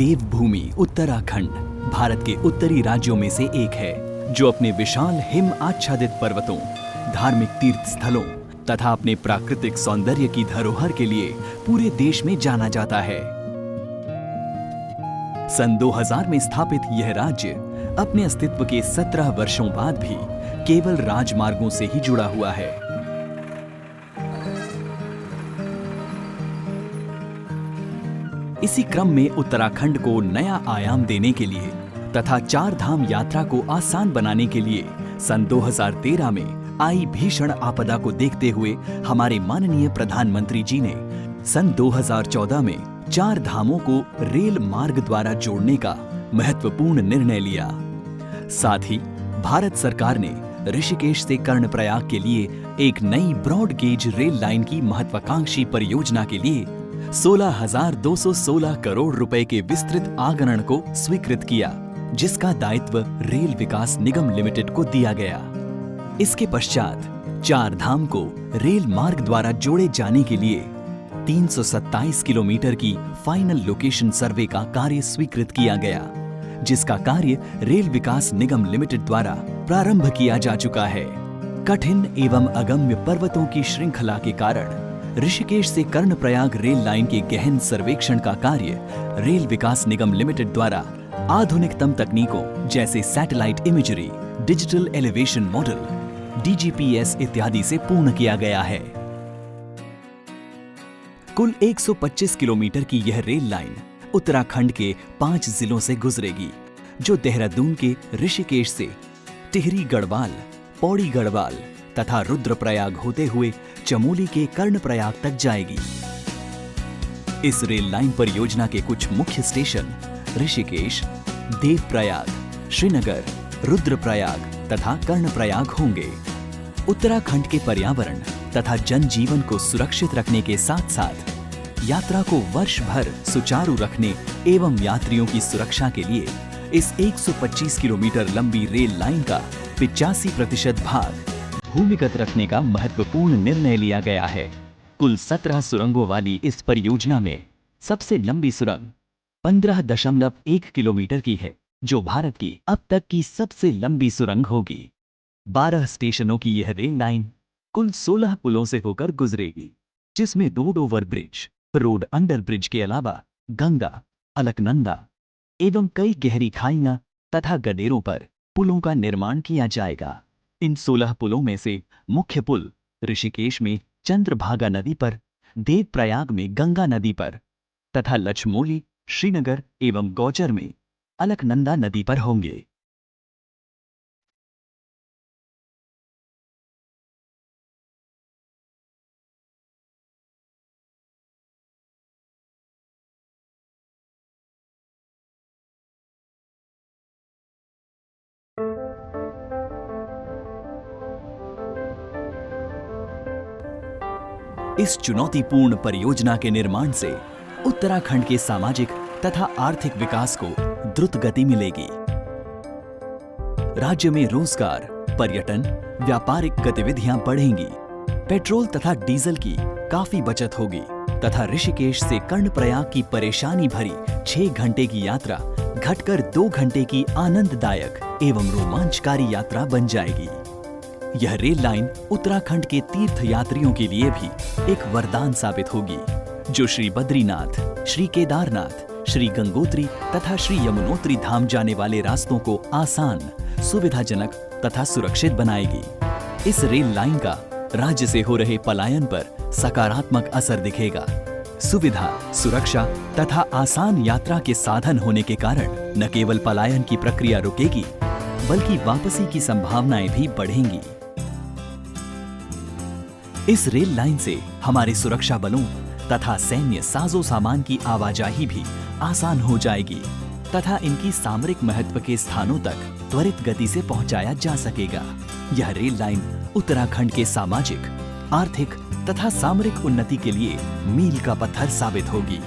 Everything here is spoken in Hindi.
देवभूमि उत्तराखंड भारत के उत्तरी राज्यों में से एक है, जो अपने विशाल हिम आच्छादित पर्वतों, धार्मिक तीर्थ स्थलों तथा अपने प्राकृतिक सौंदर्य की धरोहर के लिए पूरे देश में जाना जाता है। सन 2000 में स्थापित यह राज्य अपने अस्तित्व के 17 वर्षों बाद भी केवल राजमार्गों से ही जुड़ा हुआ है। इसी क्रम में उत्तराखंड को नया आयाम देने के लिए तथा 4 धाम यात्रा को आसान बनाने के लिए सन 2013 में आई भीषण आपदा को देखते हुए हमारे माननीय प्रधानमंत्री जी ने सन 2014 में 4 धामों को रेल मार्ग द्वारा जोड़ने का महत्वपूर्ण निर्णय लिया। साथ ही भारत सरकार ने ऋषिकेश से कर्णप्रयाग के लिए एक नई ब्रॉड गेज रेल लाइन की महत्वाकांक्षी परियोजना के लिए 16,216 करोड़ रुपए के विस्तृत आगणन को स्वीकृत किया, जिसका दायित्व रेल विकास निगम लिमिटेड को दिया गया। इसके पश्चात 4 धाम को रेल मार्ग द्वारा जोड़े जाने के लिए 327 किलोमीटर की फाइनल लोकेशन सर्वे का कार्य स्वीकृत किया गया, जिसका कार्य रेल विकास निगम लिमिटेड द्वारा प्रारंभ किया जा चुका है। कठिन एवं अगम्य पर्वतों की श्रृंखला के कारण ऋषिकेश से कर्णप्रयाग रेल लाइन के गहन सर्वेक्षण का कार्य रेल विकास निगम लिमिटेड द्वारा आधुनिकतम तकनीकों जैसे satellite imagery, digital elevation model, DGPS इत्यादि से पूर्ण किया गया है। कुल 125 किलोमीटर की यह रेल लाइन उत्तराखंड के 5 जिलों से गुजरेगी, जो देहरादून के ऋषिकेश से टिहरी गढ़वाल, पौड़ी गढ़वाल तथा रुद्रप्रयाग होते हुए चमोली के कर्णप्रयाग तक जाएगी। इस रेल लाइन परियोजना के कुछ मुख्य स्टेशन ऋषिकेश, देवप्रयाग, श्रीनगर, रुद्रप्रयाग तथा कर्णप्रयाग होंगे। उत्तराखंड के पर्यावरण तथा जनजीवन को सुरक्षित रखने के साथ साथ यात्रा को वर्ष भर सुचारू रखने एवं यात्रियों की सुरक्षा के लिए इस 125 किलोमीटर लंबी रेल लाइन का 85% भाग भूमिगत रखने का महत्वपूर्ण निर्णय लिया गया है। कुल 17 सुरंगों वाली इस परियोजना में सबसे लंबी सुरंग 15.1 किलोमीटर की है, जो भारत की अब तक की सबसे लंबी सुरंग होगी। 12 स्टेशनों की यह रेल लाइन कुल 16 पुलों से होकर गुजरेगी, जिसमें road over bridge, road under bridge के अलावा गंगा, अलकनंदा एवं कई गहरी खाइयां तथा गडेरों पर पुलों का निर्माण किया जाएगा। इन 16 पुलों में से मुख्य पुल ऋषिकेश में चंद्रभागा नदी पर, देवप्रयाग में गंगा नदी पर तथा लचमोली, श्रीनगर एवं गौचर में अलकनंदा नदी पर होंगे। इस चुनौतीपूर्ण परियोजना के निर्माण से उत्तराखंड के सामाजिक तथा आर्थिक विकास को द्रुत गति मिलेगी। राज्य में रोजगार, पर्यटन, व्यापारिक गतिविधियां बढ़ेंगी, पेट्रोल तथा डीजल की काफी बचत होगी तथा ऋषिकेश से कर्णप्रयाग की परेशानी भरी 6 घंटे की यात्रा घटकर 2 घंटे की आनंददायक एवं रोमांचकारी यात्रा बन जाएगी। यह रेल लाइन उत्तराखंड के तीर्थ यात्रियों के लिए भी एक वरदान साबित होगी, जो श्री बद्रीनाथ, श्री केदारनाथ, श्री गंगोत्री तथा श्री यमुनोत्री धाम जाने वाले रास्तों को आसान, सुविधाजनक तथा सुरक्षित बनाएगी। इस रेल लाइन का राज्य से हो रहे पलायन पर सकारात्मक असर दिखेगा। सुविधा, सुरक्षा तथा आसान यात्रा के साधन होने के कारण न केवल पलायन की प्रक्रिया रुकेगी, बल्कि वापसी की संभावनाएं भी बढ़ेंगी। इस रेल लाइन से हमारे सुरक्षा बलों तथा सैन्य साजो सामान की आवाजाही भी आसान हो जाएगी तथा इनकी सामरिक महत्व के स्थानों तक त्वरित गति से पहुंचाया जा सकेगा। यह रेल लाइन उत्तराखंड के सामाजिक, आर्थिक तथा सामरिक उन्नति के लिए मील का पत्थर साबित होगी।